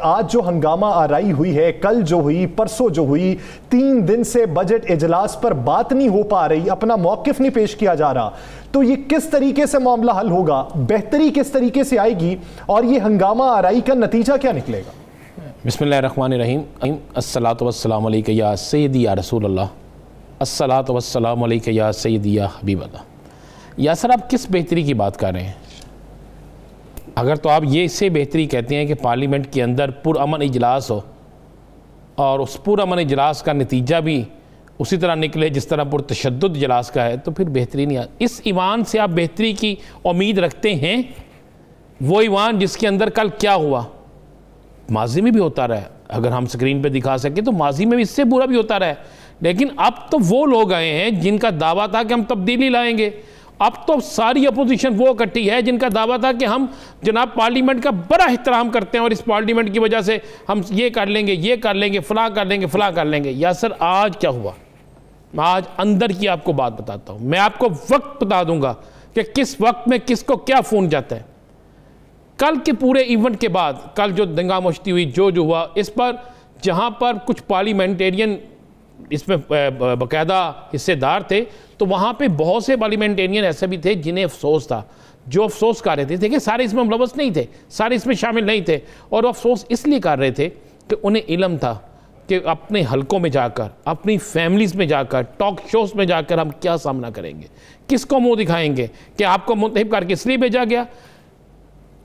आज जो हंगामा आराई हुई है, कल जो हुई, परसों जो हुई, 3 दिन से बजट इजलास पर बात नहीं हो पा रही, अपना मौकिफ नहीं पेश किया जा रहा, तो ये किस तरीके से मामला हल होगा, बेहतरी किस तरीके से आएगी और ये हंगामा आराई का नतीजा क्या निकलेगा? बिस्मिल्लाहिर्रहमानिर्रहीम। अस्सलातु वस्सलामु अलैका या सय्यदी या रसूल अल्लाह, अस्सलातु वस्सलामु अलैका या सय्यदी या हबीब अल्लाह। या सर, आप किस बेहतरी की बात कर रहे हैं? अगर तो आप ये इससे बेहतरी कहते हैं कि पार्लियामेंट के अंदर पुरअमन इजलास हो और उस पुरअमन इजलास का नतीजा भी उसी तरह निकले जिस तरह पुरतशद्दुद इजलास का है, तो फिर बेहतरी नहीं। इस ईवान से आप बेहतरी की उम्मीद रखते हैं? वो ईवान जिसके अंदर कल क्या हुआ, माजी में भी होता रहा है। अगर हम स्क्रीन पे दिखा सकें तो माजी में भी इससे बुरा भी होता रहा है, लेकिन अब तो वो लोग आए हैं जिनका दावा था कि हम तब्दीली लाएंगे। अब तो सारी अपोजिशन वो इकट्ठी है जिनका दावा था कि हम जनाब पार्लियामेंट का बड़ा एहतराम करते हैं और इस पार्लियामेंट की वजह से हम ये कर लेंगे, ये कर लेंगे, फलां कर लेंगे, फलां कर लेंगे। या सर, आज क्या हुआ? मैं आज अंदर की आपको बात बताता हूँ। मैं आपको वक्त बता दूंगा कि किस वक्त में किसको क्या फ़ोन जाता है। कल के पूरे इवेंट के बाद, कल जो दंगा मुश्ती हुई, जो हुआ, इस पर जहाँ पर कुछ पार्लियामेंटेरियन इसमें बाकायदा हिस्सेदार थे, तो वहाँ पे बहुत से पार्लियामेंटेरियन ऐसे भी थे जिन्हें अफसोस था, जो अफसोस कर रहे थे कि सारे इसमें मुलव्वस नहीं थे, सारे इसमें शामिल नहीं थे, और अफसोस इसलिए कर रहे थे कि उन्हें इल्म था कि अपने हलकों में जाकर, अपनी फैमिलीज़ में जाकर, टॉक शोज़ में जाकर हम क्या सामना करेंगे, किसको मुँह दिखाएंगे कि आपको मुंतखब करके इसलिए भेजा गया।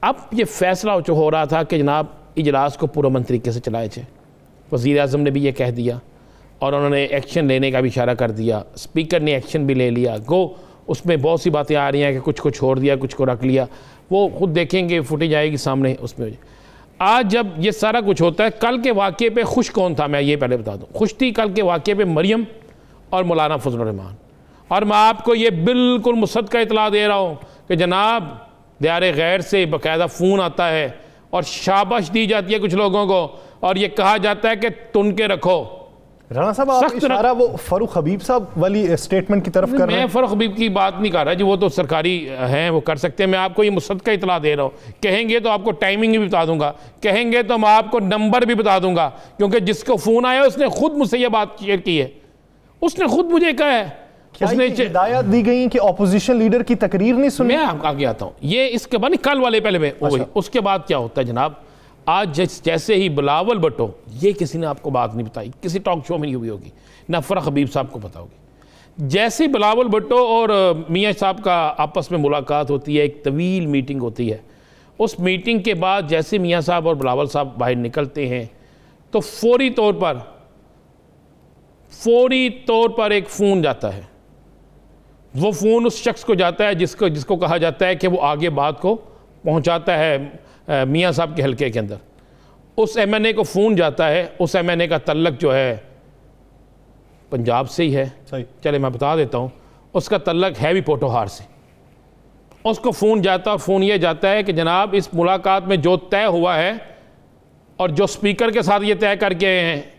अब ये फैसला हो रहा था कि जनाब इजलास को पुरअमन तरीके से चलाए जाए। वज़ीर आज़म ने भी ये कह दिया और उन्होंने एक्शन लेने का भी इशारा कर दिया, स्पीकर ने एक्शन भी ले लिया। गो उसमें बहुत सी बातें आ रही हैं कि कुछ को छोड़ दिया, कुछ को रख लिया, वो खुद देखेंगे, फुटेज आएगी सामने उसमें। आज जब ये सारा कुछ होता है, कल के वाक़े पे खुश कौन था मैं ये पहले बता दूं। खुश थी कल के वाक़े पे मरियम और मौलाना फजलुर रहमान। और मैं आपको ये बिल्कुल मुसद्दक़ा इतला दे रहा हूँ कि जनाब दियारे गैर से बाकायदा फ़ोन आता है और शाबाश दी जाती है कुछ लोगों को, और ये कहा जाता है कि तुन के रखो। राणा साहब, आप इशारा वो फरूख हबीब साहब वाली स्टेटमेंट की तरफ कर रहे हैं? मैं फरूख हबीब की बात नहीं कर रहा जी, वो तो सरकारी हैं, वो कर सकते हैं। मैं आपको ये मुसद्दक़ा इतला दे रहा हूँ। कहेंगे तो आपको टाइमिंग भी बता दूंगा, कहेंगे तो मैं आपको नंबर भी बता दूंगा, क्योंकि जिसको फ़ोन आया उसने खुद मुझसे ये बात शेयर की है, उसने खुद मुझे कहा है। उसने हिदायत दी गई कि ऑपोजिशन लीडर की तकरीर नहीं सुनी। मैं आपको आगे आता हूँ, ये इसके बाद कल वाले पहले में उसके बाद क्या होता है जनाब। आज जैसे ही बिलावल भुट्टो, ये किसी ने आपको बात नहीं बताई, किसी टॉक शो में नहीं हुई होगी, ना फरूख हबीब साहब को पता होगी। जैसे बिलावल भुट्टो और मियाँ साहब का आपस में मुलाकात होती है, एक तवील मीटिंग होती है। उस मीटिंग के बाद जैसे मियाँ साहब और बिलावल साहब बाहर निकलते हैं, तो फौरी तौर पर एक फ़ोन जाता है। वो फ़ोन उस शख्स को जाता है जिसको कहा जाता है कि वो आगे बात को पहुँचाता है मियाँ साहब के हलके के अंदर। उस MNA को फ़ोन जाता है, उस MNA का तल्लक जो है पंजाब से ही है, सही, चले मैं बता देता हूँ, उसका तल्लक है भी पोटोहार से। उसको फ़ोन जाता है, फ़ोन ये जाता है कि जनाब इस मुलाकात में जो तय हुआ है और जो स्पीकर के साथ ये तय करके आए हैं,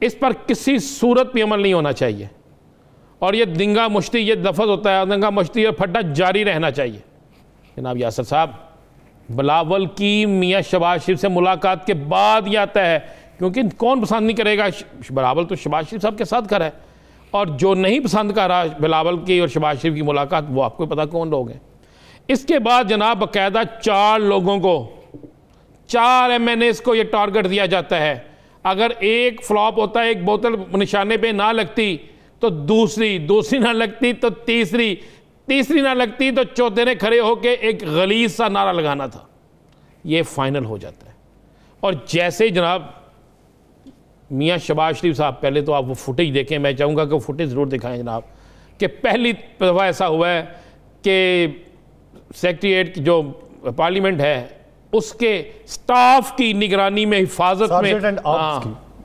इस पर किसी सूरत भी अमल नहीं होना चाहिए, और ये दंगा मुश्ती, ये लफ्ज़ होता है दंगा मुश्ती और फट्टा जारी रहना चाहिए। जनाब यासर साहब, बिलावल की मियाँ शहबाज शरीफ से मुलाकात के बाद ये आता है, क्योंकि कौन पसंद नहीं करेगा, बिलावल तो शहबाज शरीफ साहब के साथ खड़ा है, और जो नहीं पसंद कर रहा बिलावल की और शहबाज शरीफ की मुलाकात, वो आपको पता कौन लोग हैं। इसके बाद जनाब बाकायदा 4 लोगों को, 4 MNAs को ये टारगेट दिया जाता है। अगर एक फ्लॉप होता है, एक बोतल निशाने पर ना लगती तो दूसरी ना लगती तो तीसरी ना लगती तो चौथे ने खड़े होकर एक गलीज सा नारा लगाना था। ये फाइनल हो जाता है। और जैसे जनाब मियाँ शहबाज शरीफ साहब, पहले तो आप वो फुटेज देखें, मैं चाहूँगा कि वो फुटेज ज़रूर दिखाएं जनाब, कि पहली दफ़ा ऐसा हुआ है कि सेक्रेटेरिएट की जो पार्लियामेंट है उसके स्टाफ की निगरानी में, हिफाजत में,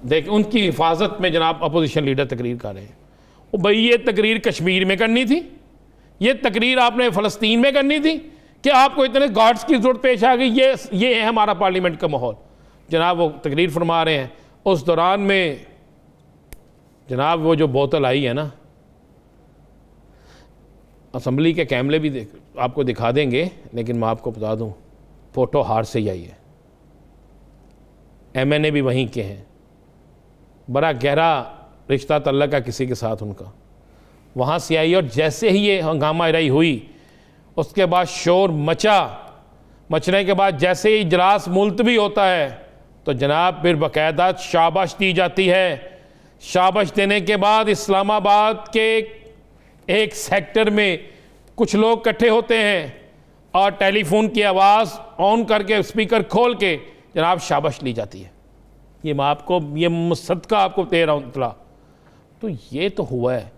देख उनकी हिफाजत में जनाब अपोजिशन लीडर तकरीर कर रहे हैं। भाई ये तकरीर कश्मीर में करनी थी, ये तकरीर आपने फ़लस्तीन में करनी थी, कि आपको इतने गार्ड्स की ज़रूरत पेश आ गई? ये है हमारा पार्लियामेंट का माहौल। जनाब वो तकरीर फरमा रहे हैं, उस दौरान में जनाब वो जो बोतल आई है ना, असम्बली के कैमरे भी आपको दिखा देंगे, लेकिन मैं आपको बता दूं पोटोहार से ही आई है। MNA भी वहीं के हैं, बड़ा गहरा रिश्ता तल्लक है किसी के साथ उनका, वहाँ से आई। और जैसे ही ये हंगामा राई हुई उसके बाद शोर मचने के बाद जैसे ही इजलास मुलतवी होता है तो जनाब फिर बाकायदा शाबाश दी जाती है। शाबाश देने के बाद इस्लामाबाद के एक सेक्टर में कुछ लोग इकट्ठे होते हैं और टेलीफोन की आवाज़ ऑन करके स्पीकर खोल के जनाब शाबाश ली जाती है। ये मैं आपको ये मुसद्दका आपको दे रहा हूँ इतला। तो ये तो हुआ है।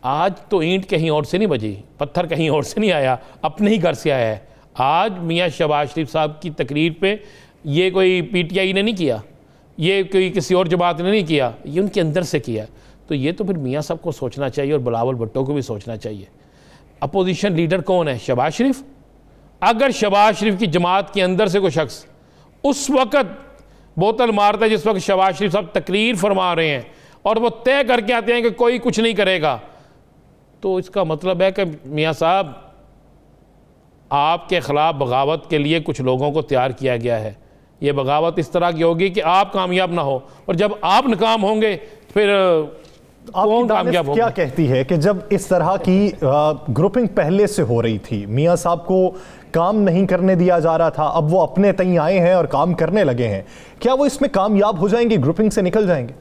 आज तो ईंट कहीं और से नहीं बजी, पत्थर कहीं और से नहीं आया, अपने ही घर से आया है। आज मियाँ शहबाज शरीफ साहब की तकरीर पे ये कोई PTI ने नहीं किया, ये कोई किसी और जमात ने नहीं किया, ये उनके अंदर से किया। तो ये तो फिर मियाँ साहब को सोचना चाहिए और बिलावल भुट्टो को भी सोचना चाहिए। अपोजिशन लीडर कौन है? शहबाज शरीफ। अगर शहबाज शरीफ की जमात के अंदर से कोई शख्स उस वक़्त बोतल मारता है जिस वक्त शहबाज शरीफ साहब तकरीर फरमा रहे हैं और वो तय करके आते हैं कि कोई कुछ नहीं करेगा, तो इसका मतलब है कि मियाँ साहब आपके ख़िलाफ़ बगावत के लिए कुछ लोगों को तैयार किया गया है। ये बगावत इस तरह की होगी कि आप कामयाब ना हो, और जब आप नाकाम होंगे फिर कौन कामयाब होगा? क्या कहती है कि जब इस तरह की ग्रुपिंग पहले से हो रही थी, मियाँ साहब को काम नहीं करने दिया जा रहा था, अब वो अपने तय आए हैं और काम करने लगे हैं, क्या वो इसमें कामयाब हो जाएंगे, ग्रुपिंग से निकल जाएंगे?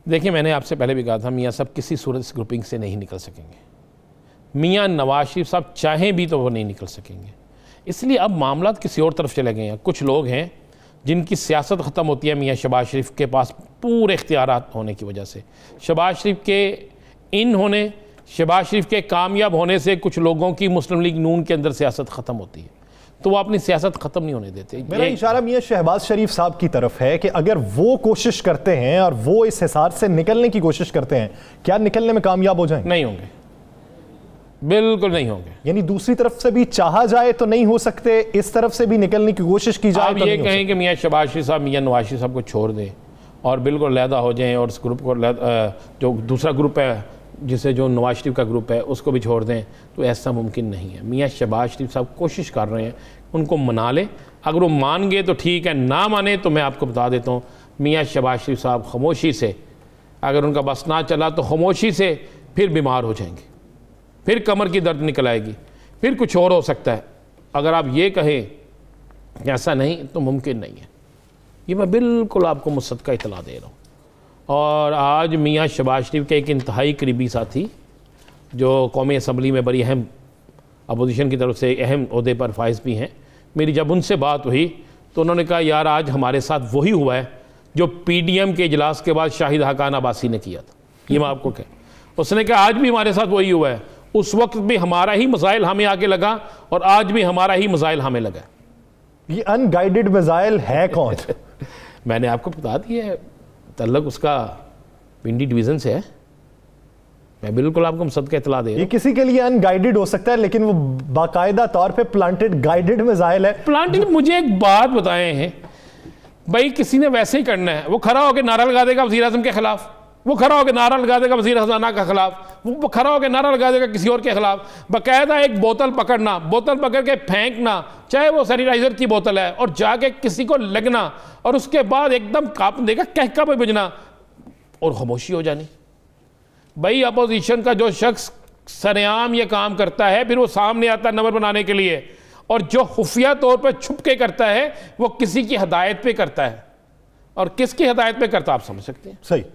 देखिए, मैंने आपसे पहले भी कहा था मियाँ साहब किसी सूरत से ग्रुपिंग से नहीं निकल सकेंगे। मियाँ नवाज शरीफ साहब चाहें भी तो वो नहीं निकल सकेंगे। इसलिए अब मामला किसी और तरफ चले गए हैं। कुछ लोग हैं जिनकी सियासत ख़त्म होती है मियाँ शहबाज शरीफ के पास पूरे इख्तियारात होने की वजह से। शहबाज शरीफ के शहबाज शरीफ के कामयाब होने से कुछ लोगों की मुस्लिम लीग नून के अंदर सियासत ख़त्म होती है, तो वो अपनी सियासत ख़त्म नहीं होने देते। मेरा इशारा मियाँ शहबाज शरीफ साहब की तरफ है कि अगर वो कोशिश करते हैं और वो इस हिसार से निकलने की कोशिश करते हैं, क्या निकलने में कामयाब हो जाएंगे? नहीं होंगे, बिल्कुल नहीं होंगे। यानी दूसरी तरफ से भी चाहा जाए तो नहीं हो सकते, इस तरफ से भी निकलने की कोशिश की जाए आप तो ये कहें कि मियाँ शहबाज शरीफ साहब मियाँ नवाज शरीफ साहब को छोड़ दें और बिल्कुल अलहदा हो जाएं और इस ग्रुप को जो दूसरा ग्रुप है जिसे जो नवाज शरीफ का ग्रुप है उसको भी छोड़ दें, तो ऐसा मुमकिन नहीं है। मियाँ शहबाज शरीफ साहब कोशिश कर रहे हैं, उनको मना लें। अगर वो मान गए तो ठीक है, ना माने तो मैं आपको बता देता हूँ मियाँ शहबाज शरीफ साहब खामोशी से, अगर उनका बस ना चला तो खामोशी से फिर बीमार हो जाएंगे, फिर कमर की दर्द निकल आएगी, फिर कुछ और हो सकता है। अगर आप ये कहें ऐसा नहीं तो मुमकिन नहीं है। ये मैं बिल्कुल आपको मुसद्दका इतला दे रहा हूँ। और आज मियाँ शहबाज शरीफ के एक इंतहाई करीबी साथी जो कौमी असम्बली में बड़ी अहम अपोजिशन की तरफ से अहम ओहदे पर फाइज भी हैं, मेरी जब उनसे बात हुई तो उन्होंने कहा यार आज हमारे साथ वही हुआ है जो PDM के इजलास के बाद शाहिद हकान अब्बासी ने किया था। ये मैं आपको कह, उसने कहा आज भी हमारे साथ वही हुआ है, उस वक्त भी हमारा ही मसाइल हमें आके लगा और आज भी हमारा ही मसाइल हमें लगा। ये अनगाइडेड मिसाइल है कौन? मैंने आपको बता दिया है, तल्लक उसका पिंडी डिवीज़न से है। मैं बिल्कुल आपको मुसद्दका इतला दे रहा हूं। ये किसी के लिए अनगाइडेड हो सकता है लेकिन वो बाकायदा तौर पे प्लांटेड गाइडेड मिसाइल है। प्लांटेड मुझे एक बात बताए हैं भाई, किसी ने वैसे ही करना है, वो खड़ा होकर नारा लगा देगा वज़ीर आज़म के खिलाफ, वो खड़ा होकर नारा लगा देगा वज़ीर खजाना के खिलाफ, वो खड़ा होकर नारा लगा देगा किसी और के खिलाफ। बाकायदा एक बोतल पकड़ना, बोतल पकड़ के फेंकना, चाहे वो सैनिटाइजर की बोतल है, और जाके किसी को लगना और उसके बाद एकदम काँप देगा, कहका पे बजना और खामोशी हो जानी। भाई अपोजिशन का जो शख्स सरेआम ये काम करता है फिर वो सामने आता है नंबर बनाने के लिए, और जो खुफिया तौर पर छुप के करता है वो किसी की हदायत पे करता है, और किसकी हदायत पे करता आप समझ सकते हैं। सही।